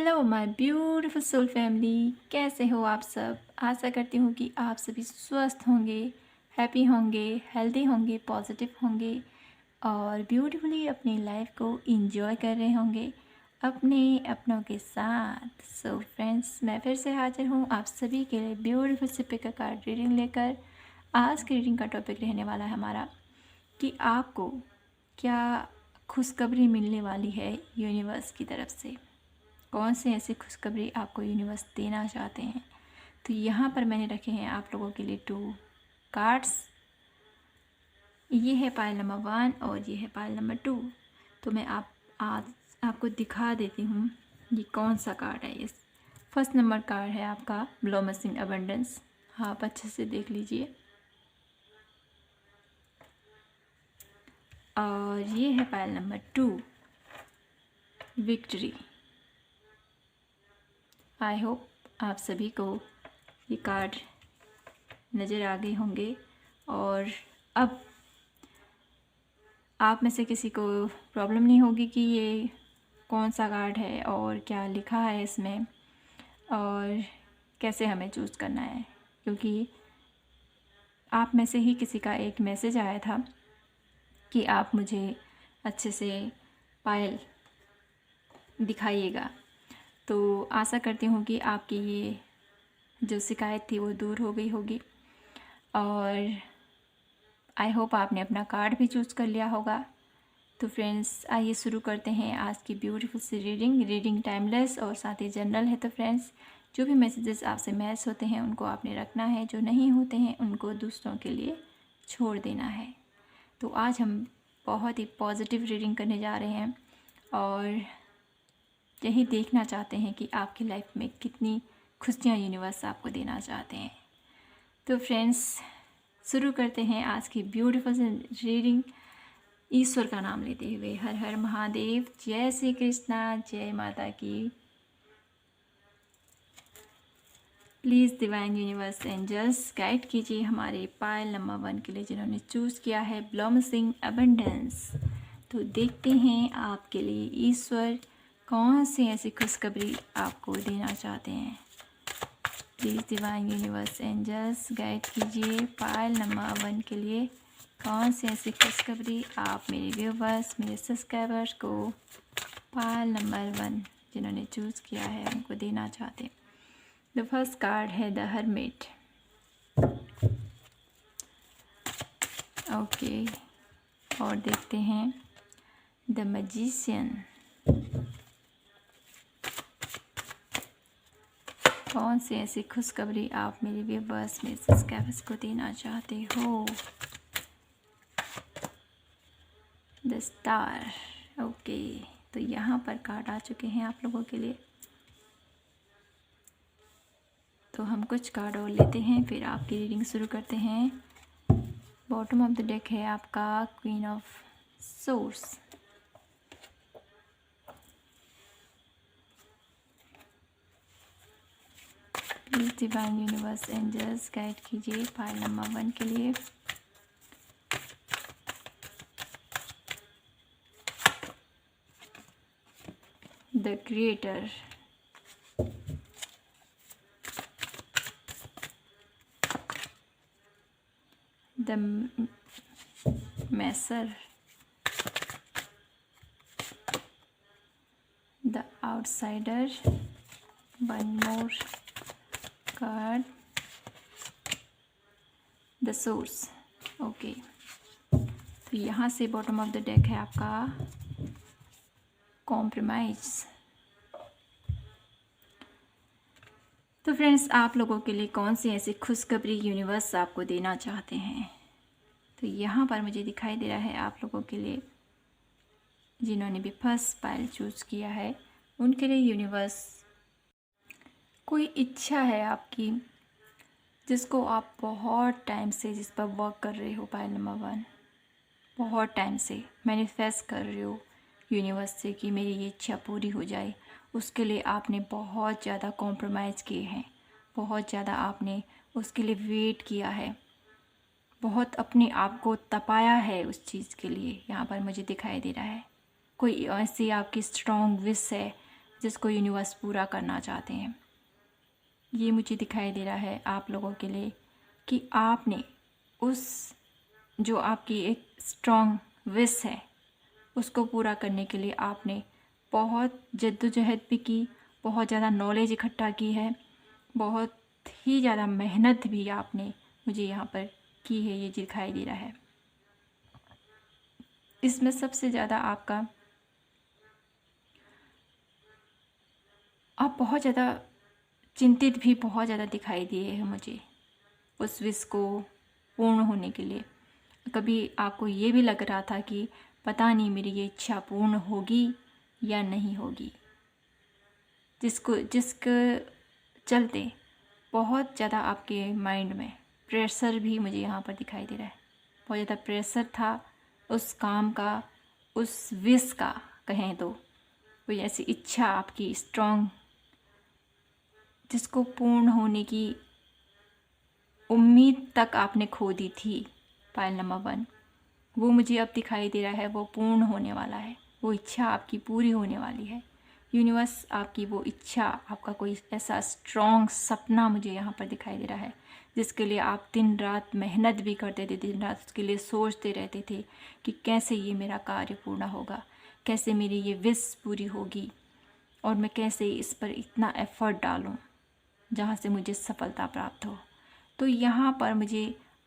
Hello my beautiful soul family, कैसे हो आप सब। आशा करती हूँ कि आप सभी स्वस्थ होंगे, हैप्पी होंगे, हेल्दी होंगे, पॉजिटिव होंगे और ब्यूटीफुली अपनी लाइफ को एंजॉय कर रहे होंगे अपने अपनों के साथ। सो फ्रेंड्स, मैं फिर से हाजिर हूँ आप सभी के लिए ब्यूटीफुल से पिक अ कार्ड रीडिंग लेकर। आज की रीडिंग का टॉपिक रहने वाला है हमारा कि आपको क्या खुशखबरी मिलने वाली है यूनिवर्स की तरफ से। कौन से ऐसी खुशखबरी आपको यूनिवर्स देना चाहते हैं। तो यहाँ पर मैंने रखे हैं आप लोगों के लिए 2 कार्ड्स। ये है पाइल नंबर 1 और ये है पाइल नंबर 2। तो मैं आज आपको दिखा देती हूँ ये कौन सा कार्ड है। ये फर्स्ट नंबर कार्ड है आपका ब्लॉसमिंग अबंडेंस। हाँ, आप अच्छे से देख लीजिए। और ये है pile number 2 victory. I hope आप सभी को ये कार्ड नज़र आ गए होंगे और अब आप में से किसी को प्रॉब्लम नहीं होगी कि ये कौन सा कार्ड है और क्या लिखा है इसमें और कैसे हमें चूज़ करना है, क्योंकि आप में से ही किसी का एक मैसेज आया था कि आप मुझे अच्छे से पायल दिखाइएगा। तो आशा करती हूँ कि आपकी ये जो शिकायत थी वो दूर हो गई होगी और आई होप आपने अपना कार्ड भी चूज़ कर लिया होगा। तो फ्रेंड्स, आइए शुरू करते हैं आज की ब्यूटीफुल सी रीडिंग टाइमलेस और साथ ही जनरल है। तो फ्रेंड्स, जो भी मैसेजेस आपसे मैच होते हैं उनको आपने रखना है, जो नहीं होते हैं उनको दूसरों के लिए छोड़ देना है। तो आज हम बहुत ही पॉजिटिव रीडिंग करने जा रहे हैं और यही देखना चाहते हैं कि आपकी लाइफ में कितनी खुशियाँ यूनिवर्स आपको देना चाहते हैं। तो फ्रेंड्स, शुरू करते हैं आज की ब्यूटीफुल रीडिंग ईश्वर का नाम लेते हुए। हर हर महादेव, जय श्री कृष्णा, जय माता की। Please divine universe angels guide कीजिए हमारे पायल नंबर 1 के लिए जिन्होंने चूज़ किया है ब्लॉसमिंग अबंडेंस। तो देखते हैं आपके लिए ईश्वर कौन सी ऐसी खुशखबरी आपको देना चाहते हैं। Please divine universe angels guide कीजिए पायल नंबर 1 के लिए कौन सी ऐसी खुशखबरी आप मेरे व्यूवर्स, मेरे सब्सक्राइबर्स को पायल नंबर 1 जिन्होंने चूज़ किया है उनको देना चाहते हैं। द फर्स्ट कार्ड है द हर्मिट। ओके, और देखते हैं द मैजिशियन। कौन सी ऐसी खुशखबरी आप मेरे व्यूवर्स, मेरे सब्सक्राइबर्स को देना चाहते हो। The star. ओके, तो यहाँ पर कार्ड आ चुके हैं आप लोगों के लिए। तो हम कुछ कार्ड और लेते हैं फिर आपकी रीडिंग शुरू करते हैं। बॉटम ऑफ द डेक है आपका queen of source. Please divine universe angels guide कीजिए पाइल नंबर 1 के लिए। The creator. द मैसर। The outsider. One more card, the source. Okay, तो यहाँ से बॉटम ऑफ द डेक है आपका कॉम्प्रोमाइज। तो फ्रेंड्स, आप लोगों के लिए कौन सी ऐसी खुशखबरी यूनिवर्स आपको देना चाहते हैं। तो यहाँ पर मुझे दिखाई दे रहा है आप लोगों के लिए जिन्होंने भी फर्स्ट पाइल चूज़ किया है उनके लिए यूनिवर्स कोई इच्छा है आपकी जिसको आप बहुत टाइम से जिस पर वर्क कर रहे हो। पाइल नंबर 1, बहुत टाइम से मैनिफेस्ट कर रहे हो यूनिवर्स से कि मेरी ये इच्छा पूरी हो जाए। उसके लिए आपने बहुत ज़्यादा कॉम्प्रोमाइज़ किए हैं, बहुत ज़्यादा आपने उसके लिए वेट किया है, बहुत अपने आप को तपाया है उस चीज़ के लिए। यहाँ पर मुझे दिखाई दे रहा है कोई ऐसी आपकी स्ट्रॉन्ग विश है जिसको यूनिवर्स पूरा करना चाहते हैं। ये मुझे दिखाई दे रहा है आप लोगों के लिए कि आपने उस जो आपकी एक स्ट्रॉन्ग विश है उसको पूरा करने के लिए आपने बहुत जद्दोजहद भी की, बहुत ज़्यादा नॉलेज इकट्ठा की है, बहुत ही ज़्यादा मेहनत भी आपने मुझे यहाँ पर की है, ये दिखाई दे रहा है। इसमें सबसे ज़्यादा आप बहुत ज़्यादा चिंतित भी बहुत ज़्यादा दिखाई दिए हैं मुझे उस विश को पूर्ण होने के लिए। कभी आपको ये भी लग रहा था कि पता नहीं मेरी ये इच्छा पूर्ण होगी या नहीं होगी, जिसके चलते बहुत ज़्यादा आपके माइंड में प्रेशर भी मुझे यहाँ पर दिखाई दे रहा है। बहुत ज़्यादा प्रेशर था उस काम का, उस विश का कहें तो, कोई ऐसी इच्छा आपकी स्ट्रॉन्ग जिसको पूर्ण होने की उम्मीद तक आपने खो दी थी। पायल नंबर 1 वो मुझे अब दिखाई दे रहा है, वो पूर्ण होने वाला है, वो इच्छा आपकी पूरी होने वाली है। यूनिवर्स आपकी वो इच्छा, आपका कोई ऐसा स्ट्रॉन्ग सपना मुझे यहाँ पर दिखाई दे रहा है जिसके लिए आप दिन रात मेहनत भी करते थे, दिन रात उसके लिए सोचते रहते थे कि कैसे ये मेरा कार्य पूर्ण होगा, कैसे मेरी ये विश पूरी होगी और मैं कैसे इस पर इतना एफर्ट डालूं जहाँ से मुझे सफलता प्राप्त हो। तो यहाँ पर मुझे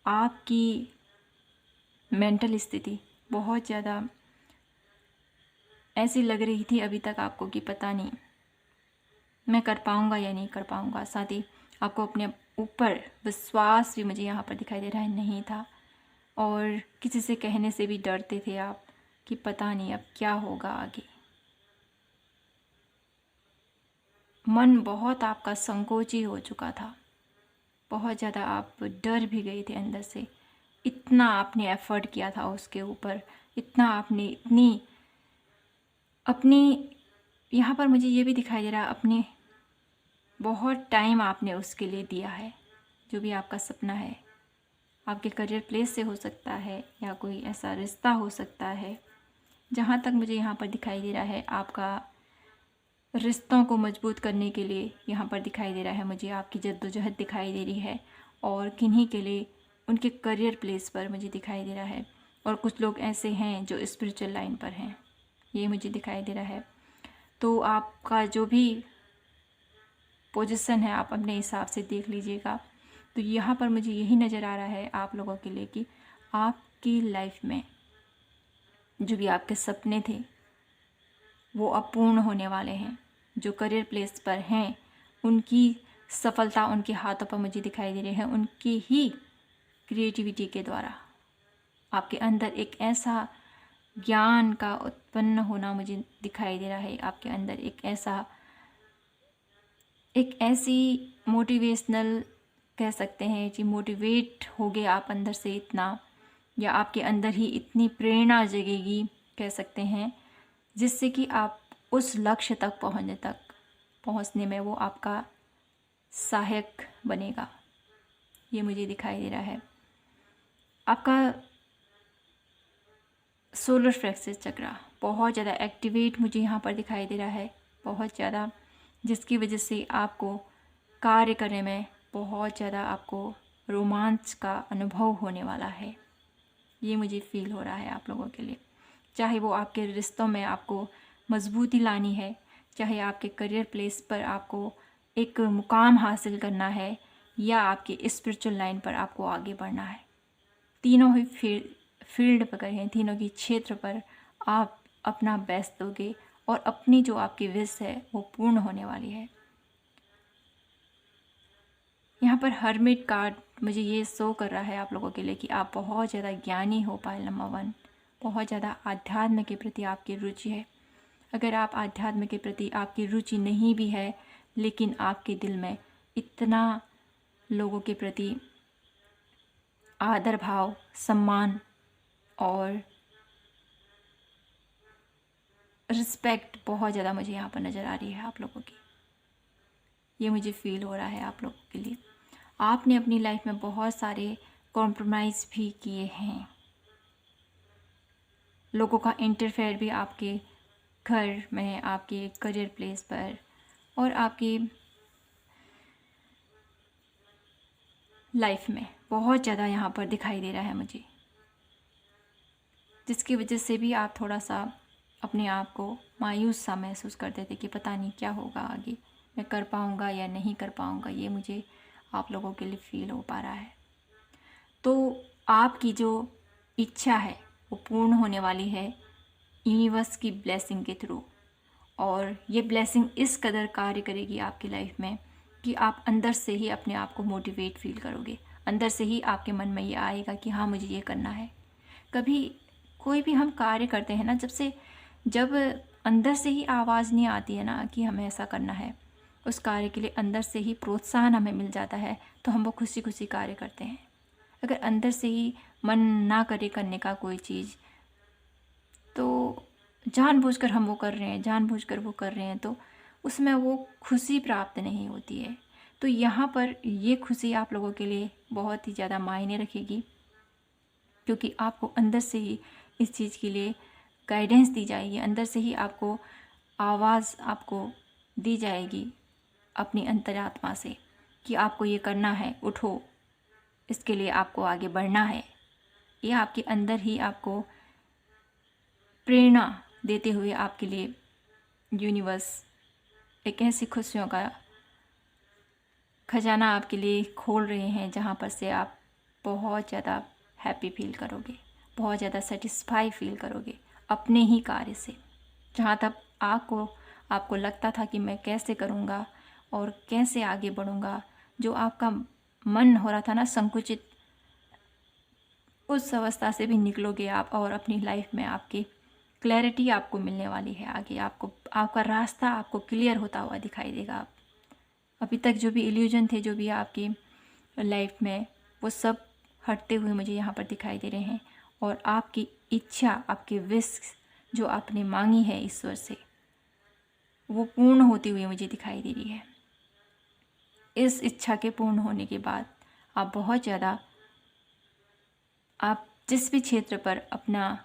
आपकी मेंटल स्थिति बहुत ज़्यादा ऐसी लग रही थी अभी तक आपको कि पता नहीं मैं कर पाऊँगा या नहीं कर पाऊँगा। साथ ही आपको अपने ऊपर विश्वास भी मुझे यहाँ पर दिखाई दे रहा है नहीं था, और किसी से कहने से भी डरते थे आप कि पता नहीं अब क्या होगा आगे। मन बहुत आपका संकोची हो चुका था, बहुत ज़्यादा आप डर भी गए थे अंदर से। इतना आपने एफर्ट किया था उसके ऊपर, इतना आपने अपनी यहाँ पर मुझे ये भी दिखाई दे रहा है अपने बहुत टाइम आपने उसके लिए दिया है। जो भी आपका सपना है, आपके करियर प्लेस से हो सकता है या कोई ऐसा रिश्ता हो सकता है। जहाँ तक मुझे यहाँ पर दिखाई दे रहा है आपका रिश्तों को मजबूत करने के लिए यहाँ पर दिखाई दे रहा है मुझे आपकी जद्दोजहद दिखाई दे रही है, और किन्हीं के लिए उनके करियर प्लेस पर मुझे दिखाई दे रहा है। और कुछ लोग ऐसे हैं जो स्पिरिचुअल लाइन पर हैं, ये मुझे दिखाई दे रहा है। तो आपका जो भी पोजीशन है आप अपने हिसाब से देख लीजिएगा। तो यहाँ पर मुझे यही नज़र आ रहा है आप लोगों के लिए कि आपकी लाइफ में जो भी आपके सपने थे वो अब पूर्ण होने वाले हैं। जो करियर प्लेस पर हैं उनकी सफलता उनके हाथों पर मुझे दिखाई दे रही है। उनकी ही क्रिएटिविटी के द्वारा आपके अंदर एक ऐसा ज्ञान का उत्पन्न होना मुझे दिखाई दे रहा है। आपके अंदर एक ऐसी मोटिवेशनल कह सकते हैं कि मोटिवेट हो गए आप अंदर से इतना, या आपके अंदर ही इतनी प्रेरणा जगेगी कह सकते हैं, जिससे कि आप उस लक्ष्य तक पहुंचने में वो आपका सहायक बनेगा। ये मुझे दिखाई दे रहा है। आपका सोलर प्लेक्सस चक्र बहुत ज़्यादा एक्टिवेट मुझे यहाँ पर दिखाई दे रहा है, बहुत ज़्यादा, जिसकी वजह से आपको कार्य करने में बहुत ज़्यादा आपको रोमांच का अनुभव होने वाला है। ये मुझे फील हो रहा है आप लोगों के लिए। चाहे वो आपके रिश्तों में आपको मजबूती लानी है, चाहे आपके करियर प्लेस पर आपको एक मुकाम हासिल करना है, या आपके स्पिरिचुअल लाइन पर आपको आगे बढ़ना है। तीनों ही फील्ड पर करें, तीनों की क्षेत्र पर आप अपना बेस्ट दोगे और अपनी जो आपकी विश है वो पूर्ण होने वाली है। यहाँ पर हर्मिट कार्ड मुझे ये शो कर रहा है आप लोगों के लिए कि आप बहुत ज़्यादा ज्ञानी हो। पायल नंबर 1 बहुत ज़्यादा आध्यात्म के प्रति आपकी रुचि है। अगर आप आध्यात्म के प्रति आपकी रुचि नहीं भी है, लेकिन आपके दिल में इतना लोगों के प्रति आदर भाव, सम्मान और रिस्पेक्ट बहुत ज़्यादा मुझे यहाँ पर नज़र आ रही है आप लोगों की। ये मुझे फील हो रहा है आप लोगों के लिए। आपने अपनी लाइफ में बहुत सारे कॉम्प्रोमाइज़ भी किए हैं, लोगों का इंटरफेयर भी आपके घर में, आपके करियर प्लेस पर और आपकी लाइफ में बहुत ज़्यादा यहाँ पर दिखाई दे रहा है मुझे, जिसकी वजह से भी आप थोड़ा सा अपने आप को मायूस सा महसूस करते थे कि पता नहीं क्या होगा आगे, मैं कर पाऊँगा या नहीं कर पाऊँगा। ये मुझे आप लोगों के लिए फील हो पा रहा है। तो आपकी जो इच्छा है वो पूर्ण होने वाली है यूनिवर्स की ब्लेसिंग के थ्रू, और ये ब्लेसिंग इस कदर कार्य करेगी आपकी लाइफ में कि आप अंदर से ही अपने आप को मोटिवेट फील करोगे। अंदर से ही आपके मन में ये आएगा कि हाँ, मुझे ये करना है। कभी कोई भी हम कार्य करते हैं ना, जब अंदर से ही आवाज़ नहीं आती है ना कि हमें ऐसा करना है, उस कार्य के लिए अंदर से ही प्रोत्साहन हमें मिल जाता है, तो हम वो खुशी खुशी कार्य करते हैं। अगर अंदर से ही मन ना करे करने का कोई चीज़, तो जानबूझकर हम वो कर रहे हैं, जानबूझकर वो कर रहे हैं, तो उसमें वो खुशी प्राप्त नहीं होती है। तो यहाँ पर ये खुशी आप लोगों के लिए बहुत ही ज़्यादा मायने रखेगी, क्योंकि आपको अंदर से ही इस चीज़ के लिए गाइडेंस दी जाएगी, अंदर से ही आपको आवाज़ आपको दी जाएगी अपनी अंतरात्मा से कि आपको ये करना है, उठो, इसके लिए आपको आगे बढ़ना है। ये आपके अंदर ही आपको प्रेरणा देते हुए आपके लिए यूनिवर्स एक ऐसी खुशियों का खजाना आपके लिए खोल रहे हैं, जहाँ पर से आप बहुत ज़्यादा हैप्पी फील करोगे, बहुत ज़्यादा सेटिस्फाई फील करोगे अपने ही कार्य से। जहाँ तक आपको लगता था कि मैं कैसे करूँगा और कैसे आगे बढ़ूँगा, जो आपका मन हो रहा था ना संकुचित, उस अवस्था से भी निकलोगे आप, और अपनी लाइफ में आपकी क्लैरिटी आपको मिलने वाली है। आगे आपका रास्ता आपको क्लियर होता हुआ दिखाई देगा। अभी तक जो भी इल्यूजन थे, जो भी आपकी लाइफ में, वो सब हटते हुए मुझे यहाँ पर दिखाई दे रहे हैं, और आपकी इच्छा, आपकी विश जो आपने मांगी है ईश्वर से, वो पूर्ण होती हुई मुझे दिखाई दे रही है। इस इच्छा के पूर्ण होने के बाद आप बहुत ज़्यादा, आप जिस भी क्षेत्र पर अपना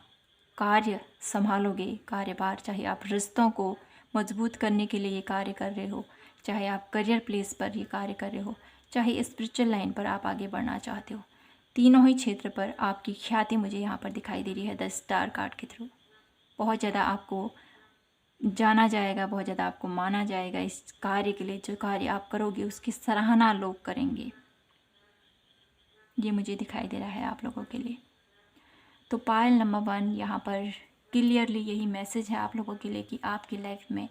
कार्य संभालोगे, कार्यभार, चाहे आप रिश्तों को मजबूत करने के लिए ये कार्य कर रहे हो, चाहे आप करियर प्लेस पर ये कार्य कर रहे हो, चाहे स्पिरिचुअल लाइन पर आप आगे बढ़ना चाहते हो, तीनों ही क्षेत्र पर आपकी ख्याति मुझे यहाँ पर दिखाई दे रही है द स्टार कार्ड के थ्रू। बहुत ज़्यादा आपको जाना जाएगा, बहुत ज़्यादा आपको माना जाएगा इस कार्य के लिए। जो कार्य आप करोगे उसकी सराहना लोग करेंगे, ये मुझे दिखाई दे रहा है आप लोगों के लिए। तो पायल नंबर 1 यहाँ पर क्लियरली यही मैसेज है आप लोगों के लिए कि आपकी लाइफ में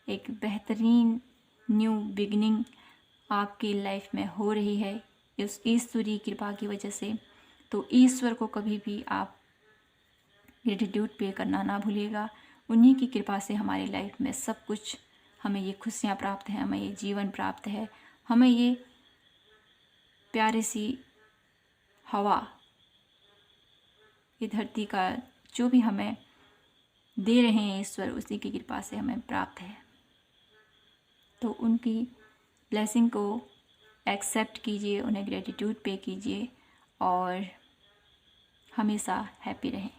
एक बेहतरीन न्यू बिगनिंग आपकी लाइफ में हो रही है इस ईश्वरीय कृपा की वजह से। तो ईश्वर को कभी भी आप ग्रेटिट्यूड पे करना ना भूलिएगा। उन्हीं की कृपा से हमारी लाइफ में सब कुछ, हमें ये खुशियाँ प्राप्त हैं, हमें ये जीवन प्राप्त है, हमें ये प्यारी सी हवा, ये धरती का जो भी हमें दे रहे हैं ईश्वर, उसी की कृपा से हमें प्राप्त है। तो उनकी ब्लेसिंग को एक्सेप्ट कीजिए, उन्हें ग्रेटिट्यूड पे कीजिए और हमेशा हैप्पी रहें।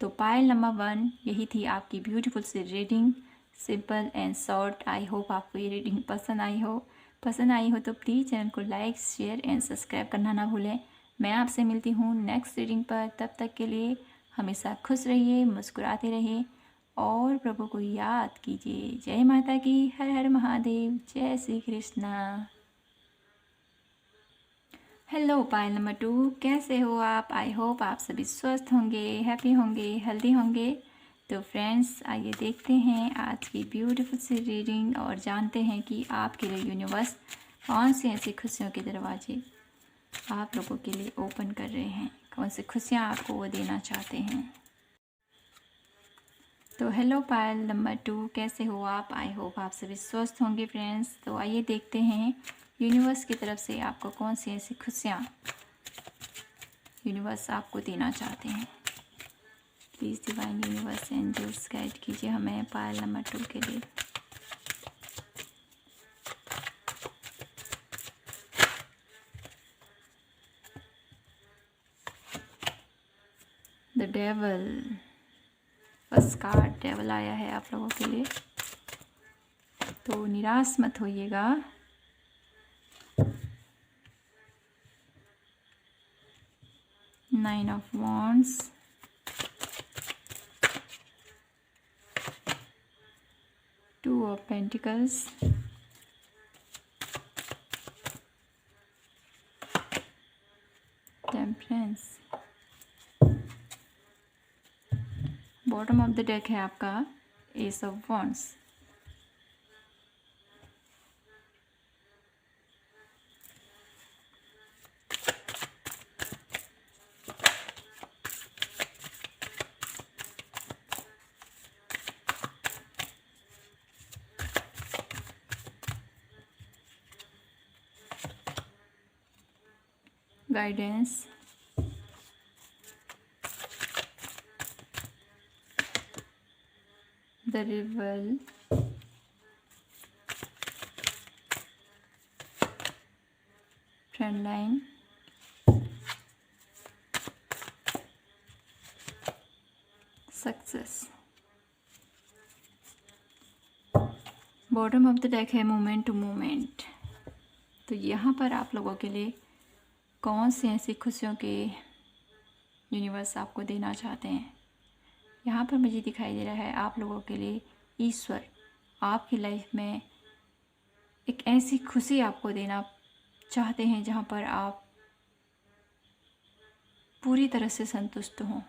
तो पायल नंबर 1 यही थी आपकी ब्यूटीफुल सी reading, simple and short. I hope आपको ये रीडिंग पसंद आई हो तो प्लीज़ चैनल को लाइक, शेयर एंड सब्सक्राइब करना ना भूलें। मैं आपसे मिलती हूँ नेक्स्ट रीडिंग पर। तब तक के लिए हमेशा खुश रहिए, मुस्कुराते रहिए और प्रभु को याद कीजिए। जय माता की, हर हर महादेव, जय श्री कृष्णा। हेलो पायल नंबर 2, कैसे हो आप? आई होप आप सभी स्वस्थ होंगे, हैप्पी होंगे, हेल्दी होंगे। तो फ्रेंड्स, आइए देखते हैं आज की ब्यूटीफुल सी रीडिंग और जानते हैं कि आपके लिए यूनिवर्स कौन सी ऐसी खुशियों के दरवाजे आप लोगों के लिए ओपन कर रहे हैं, कौन सी खुशियाँ आपको वो देना चाहते हैं। तो हेलो पायल नंबर 2, कैसे हो आप? आई होप आप सभी स्वस्थ होंगे फ्रेंड्स। तो आइए देखते हैं यूनिवर्स की तरफ से आपको कौन सी ऐसी खुशियाँ यूनिवर्स आपको देना चाहते हैं। Please divine universe angels guide कीजिए हमें पायल नंबर 2 के लिए। The devil, first card devil आया है आप लोगों के लिए, तो निराश मत होइएगा। Nine of wands, two of pentacles, temperance. Bottom of the deck है आपका ace of wands. Guidance, the rebel, trend line, success. Bottom of the deck है मोमेंट टू मोमेंट। तो यहाँ पर आप लोगों के लिए कौन सी ऐसी खुशियों के यूनिवर्स आपको देना चाहते हैं। यहाँ पर मुझे दिखाई दे रहा है आप लोगों के लिए ईश्वर आपकी लाइफ में एक ऐसी खुशी आपको देना चाहते हैं जहाँ पर आप पूरी तरह से संतुष्ट हों,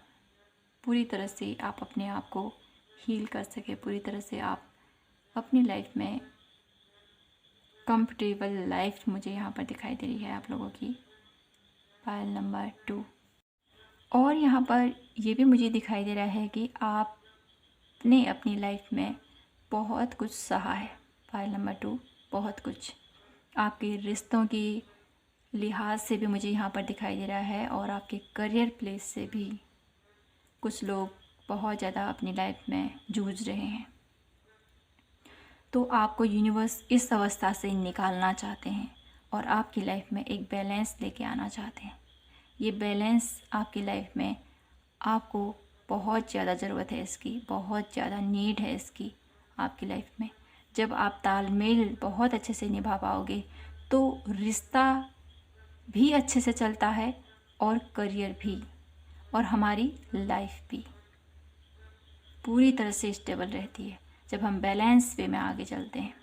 पूरी तरह से आप अपने आप को हील कर सके, पूरी तरह से आप अपनी लाइफ में कंफर्टेबल लाइफ मुझे यहाँ पर दिखाई दे रही है आप लोगों की। पायल नंबर 2। और यहाँ पर ये भी मुझे दिखाई दे रहा है कि आपने अपनी लाइफ में बहुत कुछ सहा है। पायल नंबर 2, बहुत कुछ आपके रिश्तों की लिहाज से भी मुझे यहाँ पर दिखाई दे रहा है, और आपके करियर प्लेस से भी कुछ लोग बहुत ज़्यादा अपनी लाइफ में जूझ रहे हैं। तो आपको यूनिवर्स इस अवस्था से निकालना चाहते हैं और आपकी लाइफ में एक बैलेंस लेके आना चाहते हैं। ये बैलेंस आपकी लाइफ में आपको बहुत ज़्यादा ज़रूरत है, इसकी बहुत ज़्यादा नीड है इसकी आपकी लाइफ में। जब आप तालमेल बहुत अच्छे से निभा पाओगे तो रिश्ता भी अच्छे से चलता है और करियर भी, और हमारी लाइफ भी पूरी तरह से स्टेबल रहती है जब हम बैलेंस वे में आगे चलते हैं।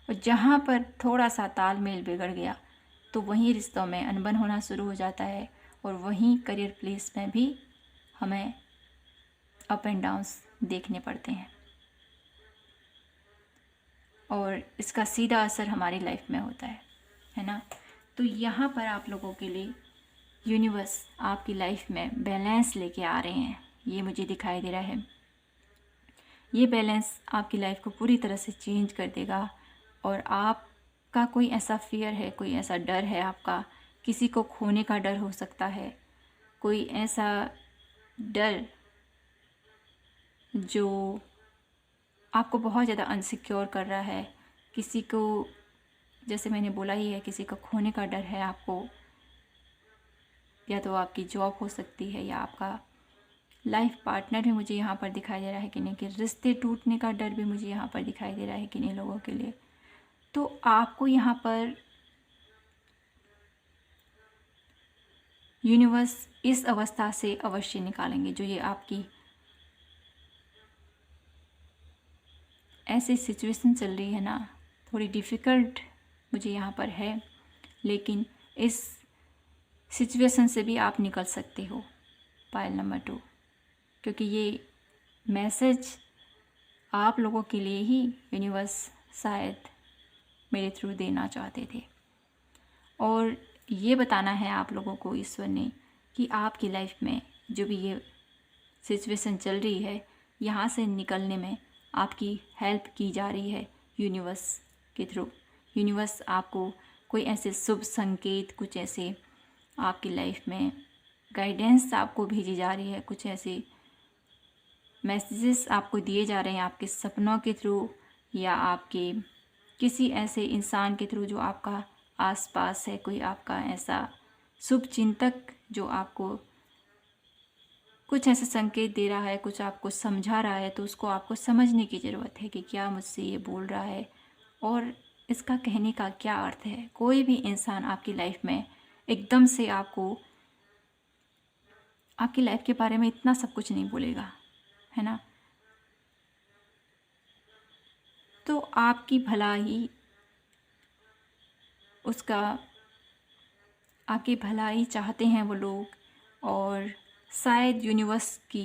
और जहाँ पर थोड़ा सा तालमेल बिगड़ गया तो वहीं रिश्तों में अनबन होना शुरू हो जाता है, और वहीं करियर प्लेस में भी हमें अप एंड डाउन्स देखने पड़ते हैं, और इसका सीधा असर हमारी लाइफ में होता है ना। तो यहाँ पर आप लोगों के लिए यूनिवर्स आपकी लाइफ में बैलेंस लेके आ रहे हैं, ये मुझे दिखाई दे रहा है। ये बैलेंस आपकी लाइफ को पूरी तरह से चेंज कर देगा, और आपका कोई ऐसा फियर है, कोई ऐसा डर है, आपका किसी को खोने का डर हो सकता है, कोई ऐसा डर जो आपको बहुत ज़्यादा अनसिक्योर कर रहा है, किसी को, जैसे मैंने बोला ही है, किसी को खोने का डर है आपको, या तो आपकी जॉब हो सकती है, या आपका लाइफ पार्टनर भी मुझे यहाँ पर दिखाई दे रहा है कि नहीं, कि रिश्ते टूटने का डर भी मुझे यहाँ पर दिखाई दे रहा है कि नहीं लोगों के लिए। तो आपको यहाँ पर यूनिवर्स इस अवस्था से अवश्य निकालेंगे, जो ये आपकी ऐसी सिचुएशन चल रही है ना, थोड़ी डिफ़िकल्ट मुझे यहाँ पर है, लेकिन इस सिचुएशन से भी आप निकल सकते हो। पायल नंबर 2, क्योंकि ये मैसेज आप लोगों के लिए ही यूनिवर्स शायद मेरे थ्रू देना चाहते थे, और ये बताना है आप लोगों को ईश्वर ने कि आपकी लाइफ में जो भी ये सिचुएशन चल रही है, यहाँ से निकलने में आपकी हेल्प की जा रही है यूनिवर्स के थ्रू। यूनिवर्स आपको कोई ऐसे शुभ संकेत, कुछ ऐसे आपकी लाइफ में गाइडेंस आपको भेजी जा रही है, कुछ ऐसे मैसेजेस आपको दिए जा रहे हैं आपके सपनों के थ्रू, या आपके किसी ऐसे इंसान के थ्रू जो आपका आसपास है, कोई आपका ऐसा शुभ चिंतक जो आपको कुछ ऐसे संकेत दे रहा है, कुछ आपको समझा रहा है, तो उसको आपको समझने की ज़रूरत है कि क्या मुझसे ये बोल रहा है और इसका कहने का क्या अर्थ है। कोई भी इंसान आपकी लाइफ में एकदम से आपको आपकी लाइफ के बारे में इतना सब कुछ नहीं बोलेगा, है ना। तो आपकी भलाई उसका आपकी भलाई चाहते हैं वो लोग, और शायद यूनिवर्स की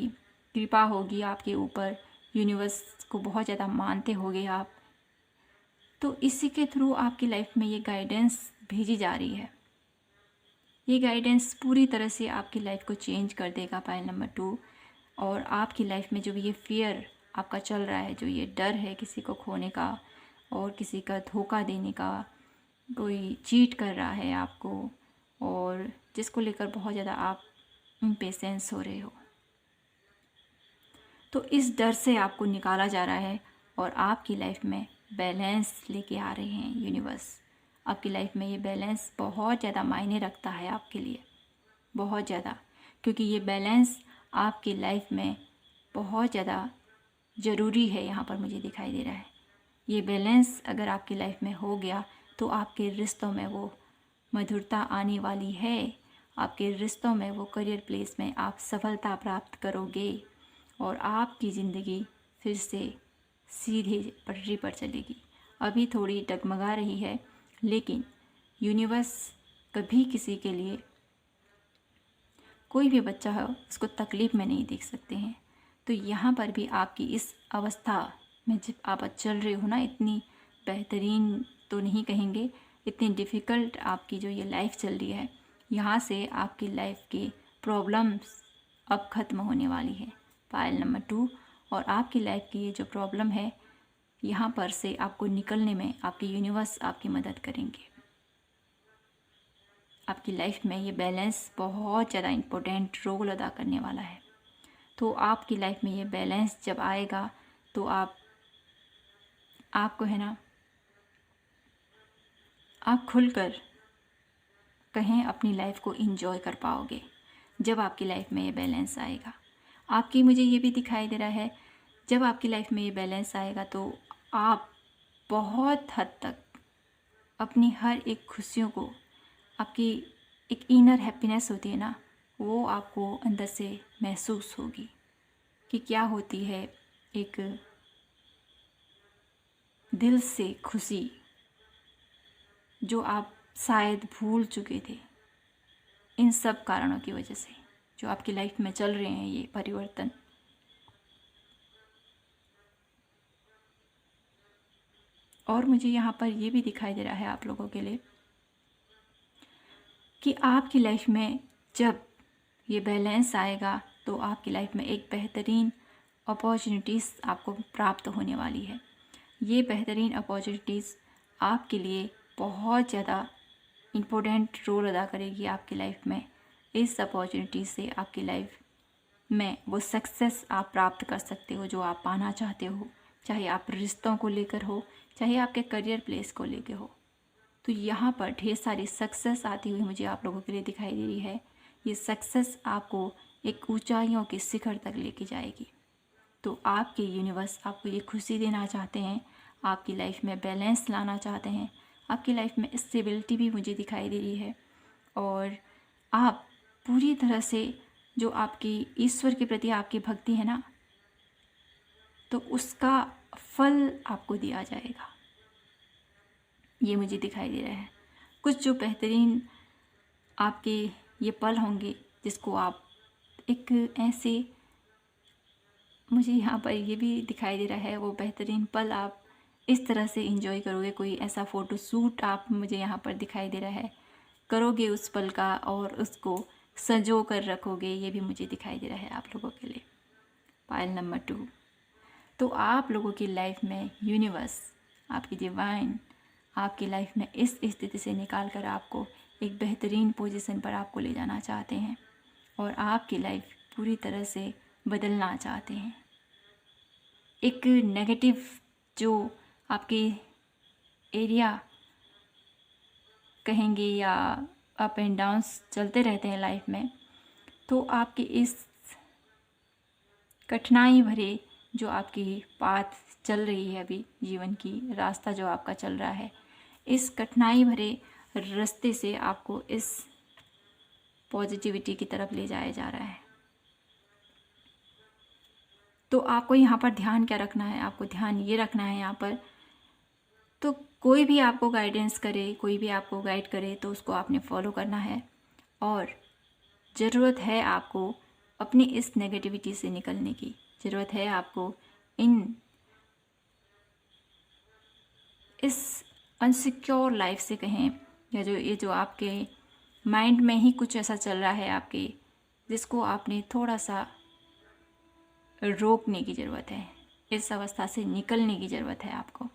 कृपा होगी आपके ऊपर, यूनिवर्स को बहुत ज़्यादा मानते होगे आप, तो इसी के थ्रू आपकी लाइफ में ये गाइडेंस भेजी जा रही है। ये गाइडेंस पूरी तरह से आपकी लाइफ को चेंज कर देगा, पाइल नंबर 2। और आपकी लाइफ में जो भी ये फियर आपका चल रहा है, जो ये डर है किसी को खोने का और किसी का धोखा देने का, कोई चीट कर रहा है आपको और जिसको लेकर बहुत ज़्यादा आप इम्पेशेंस हो रहे हो, तो इस डर से आपको निकाला जा रहा है और आपकी लाइफ में बैलेंस लेके आ रहे हैं यूनिवर्स। आपकी लाइफ में ये बैलेंस बहुत ज़्यादा मायने रखता है आपके लिए, बहुत ज़्यादा, क्योंकि ये बैलेंस आपकी लाइफ में बहुत ज़्यादा ज़रूरी है। यहाँ पर मुझे दिखाई दे रहा है ये बैलेंस अगर आपकी लाइफ में हो गया तो आपके रिश्तों में वो मधुरता आने वाली है, आपके रिश्तों में वो करियर प्लेस में आप सफलता प्राप्त करोगे और आपकी ज़िंदगी फिर से सीधे पटरी पर चलेगी। अभी थोड़ी डगमगा रही है, लेकिन यूनिवर्स कभी किसी के लिए, कोई भी बच्चा हो उसको तकलीफ़ में नहीं देख सकते हैं। तो यहाँ पर भी आपकी इस अवस्था में जब आप चल रहे हो ना, इतनी बेहतरीन तो नहीं कहेंगे, इतनी डिफ़िकल्ट आपकी जो ये लाइफ चल रही है, यहाँ से आपकी लाइफ की प्रॉब्लम्स अब ख़त्म होने वाली है, पायल नंबर 2। और आपकी लाइफ की ये जो प्रॉब्लम है, यहाँ पर से आपको निकलने में आपकी यूनिवर्स आपकी मदद करेंगे। आपकी लाइफ में ये बैलेंस बहुत ज़्यादा इम्पोर्टेंट रोल अदा करने वाला है। तो आपकी लाइफ में ये बैलेंस जब आएगा तो आपको है ना, आप खुलकर कहें अपनी लाइफ को एंजॉय कर पाओगे जब आपकी लाइफ में ये बैलेंस आएगा। आपकी मुझे ये भी दिखाई दे रहा है, जब आपकी लाइफ में ये बैलेंस आएगा तो आप बहुत हद तक अपनी हर एक खुशियों को, आपकी एक इनर हैप्पीनेस होती है ना, वो आपको अंदर से महसूस होगी कि क्या होती है एक दिल से खुशी, जो आप शायद भूल चुके थे इन सब कारणों की वजह से जो आपकी लाइफ में चल रहे हैं ये परिवर्तन। और मुझे यहाँ पर ये भी दिखाई दे रहा है आप लोगों के लिए कि आपकी लाइफ में जब ये बैलेंस आएगा तो आपकी लाइफ में एक बेहतरीन अपॉर्चुनिटीज़ आपको प्राप्त होने वाली है। ये बेहतरीन अपॉर्चुनिटीज़ आपके लिए बहुत ज़्यादा इम्पोर्टेंट रोल अदा करेगी आपकी लाइफ में। इस अपॉर्चुनिटी से आपकी लाइफ में वो सक्सेस आप प्राप्त कर सकते हो जो आप पाना चाहते हो, चाहे आप रिश्तों को लेकर हो, चाहे आपके करियर प्लेस को लेकर हो। तो यहाँ पर ढेर सारी सक्सेस आती हुई मुझे आप लोगों के लिए दिखाई दे रही है। ये सक्सेस आपको एक ऊंचाइयों के शिखर तक लेके जाएगी। तो आपके यूनिवर्स आपको ये खुशी देना चाहते हैं, आपकी लाइफ में बैलेंस लाना चाहते हैं, आपकी लाइफ में स्टेबिलिटी भी मुझे दिखाई दे रही है, और आप पूरी तरह से जो आपकी ईश्वर के प्रति आपकी भक्ति है ना, तो उसका फल आपको दिया जाएगा, ये मुझे दिखाई दे रहा है। कुछ जो बेहतरीन आपके ये पल होंगे जिसको आप एक ऐसे, मुझे यहाँ पर ये भी दिखाई दे रहा है, वो बेहतरीन पल आप इस तरह से एंजॉय करोगे। कोई ऐसा फ़ोटो शूट आप, मुझे यहाँ पर दिखाई दे रहा है, करोगे उस पल का और उसको संजो कर रखोगे, ये भी मुझे दिखाई दे रहा है आप लोगों के लिए, पायल नंबर 2। तो आप लोगों की लाइफ में यूनिवर्स, आपकी डिवाइन आपकी लाइफ में इस स्थिति से निकाल कर आपको एक बेहतरीन पोजीशन पर आपको ले जाना चाहते हैं और आपकी लाइफ पूरी तरह से बदलना चाहते हैं। एक नेगेटिव जो आपके एरिया कहेंगे या अप एंड डाउन्स चलते रहते हैं लाइफ में, तो आपके इस कठिनाई भरे जो आपकी पाथ चल रही है, अभी जीवन की रास्ता जो आपका चल रहा है, इस कठिनाई भरे रास्ते से आपको इस पॉजिटिविटी की तरफ ले जाया जा रहा है। तो आपको यहाँ पर ध्यान क्या रखना है? आपको ध्यान ये रखना है यहाँ पर, तो कोई भी आपको गाइडेंस करे, कोई भी आपको गाइड करे तो उसको आपने फॉलो करना है। और ज़रूरत है आपको अपनी इस नेगेटिविटी से निकलने की, ज़रूरत है आपको इस अनसिक्योर लाइफ से कहें, या ये जो आपके माइंड में ही कुछ ऐसा चल रहा है आपके, जिसको आपने थोड़ा सा रोकने की ज़रूरत है, इस अवस्था से निकलने की ज़रूरत है आपको।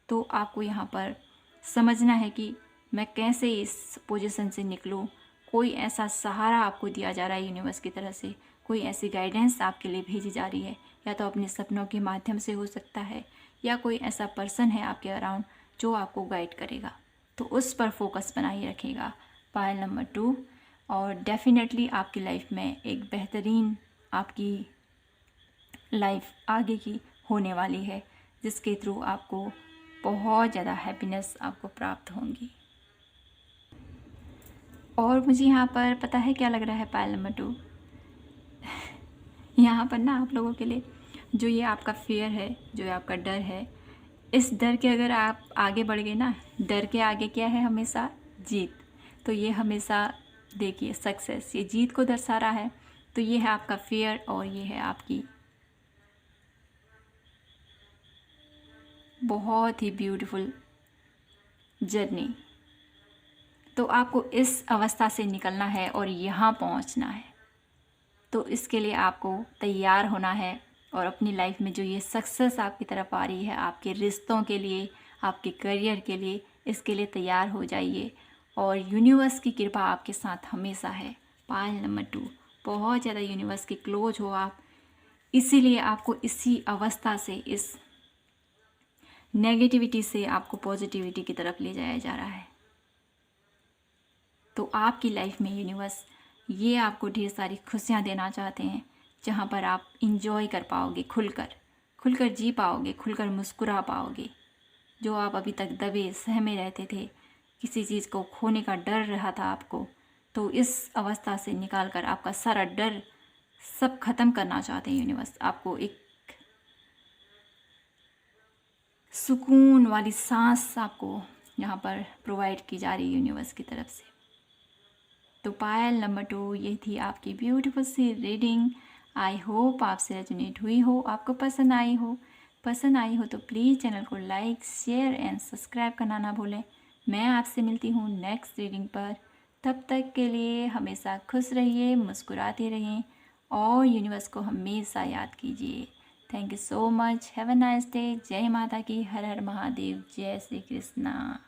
तो आपको यहाँ पर समझना है कि मैं कैसे इस पोजीशन से निकलूँ। कोई ऐसा सहारा आपको दिया जा रहा है यूनिवर्स की तरफ से, कोई ऐसी गाइडेंस आपके लिए भेजी जा रही है, या तो अपने सपनों के माध्यम से हो सकता है, या कोई ऐसा पर्सन है आपके अराउंड जो आपको गाइड करेगा। तो उस पर फोकस बनाए रखिएगा। पायल नंबर 2, और डेफिनेटली आपकी लाइफ में एक बेहतरीन आपकी लाइफ आगे की होने वाली है, जिसके थ्रू आपको बहुत ज़्यादा हैप्पीनेस आपको प्राप्त होंगी। और मुझे यहाँ पर पता है क्या लग रहा है पायल नंबर 2, यहाँ पर ना आप लोगों के लिए जो ये आपका फियर है, जो ये आपका डर है, इस डर के अगर आप आगे बढ़ गए ना, डर के आगे क्या है? हमेशा जीत। तो ये हमेशा देखिए सक्सेस, ये जीत को दर्शा रहा है। तो ये है आपका फियर, और ये है आपकी बहुत ही ब्यूटीफुल जर्नी। तो आपको इस अवस्था से निकलना है और यहाँ पहुँचना है। तो इसके लिए आपको तैयार होना है, और अपनी लाइफ में जो ये सक्सेस आपकी तरफ आ रही है, आपके रिश्तों के लिए, आपके करियर के लिए, इसके लिए तैयार हो जाइए। और यूनिवर्स की कृपा आपके साथ हमेशा है। पायल नंबर 2, बहुत ज़्यादा यूनिवर्स के क्लोज हो आप, इसीलिए आपको इसी अवस्था से, इस नेगेटिविटी से आपको पॉजिटिविटी की तरफ ले जाया जा रहा है। तो आपकी लाइफ में यूनिवर्स ये आपको ढेर सारी खुशियाँ देना चाहते हैं, जहाँ पर आप इंजॉय कर पाओगे, खुलकर जी पाओगे, खुलकर मुस्कुरा पाओगे। जो आप अभी तक दबे सहमे रहते थे, किसी चीज़ को खोने का डर रहा था आपको, तो इस अवस्था से निकालकर आपका सारा डर सब ख़त्म करना चाहते हैं यूनिवर्स। आपको एक सुकून वाली सांस आपको यहाँ पर प्रोवाइड की जा रही है यूनिवर्स की तरफ से। तो पायल नंबर 2, ये थी आपकी ब्यूटीफुल सी रीडिंग। आई होप आपसे रेजोनेट हुई हो, आपको पसंद आई हो। पसंद आई हो तो प्लीज़ चैनल को लाइक, शेयर एंड सब्सक्राइब करना ना भूलें। मैं आपसे मिलती हूँ नेक्स्ट रीडिंग पर। तब तक के लिए हमेशा खुश रहिए, मुस्कुराते रहिए, और यूनिवर्स को हमेशा याद कीजिए। Thank you so much. Have a nice day. जय माता की, हर हर महादेव, जय श्री कृष्णा।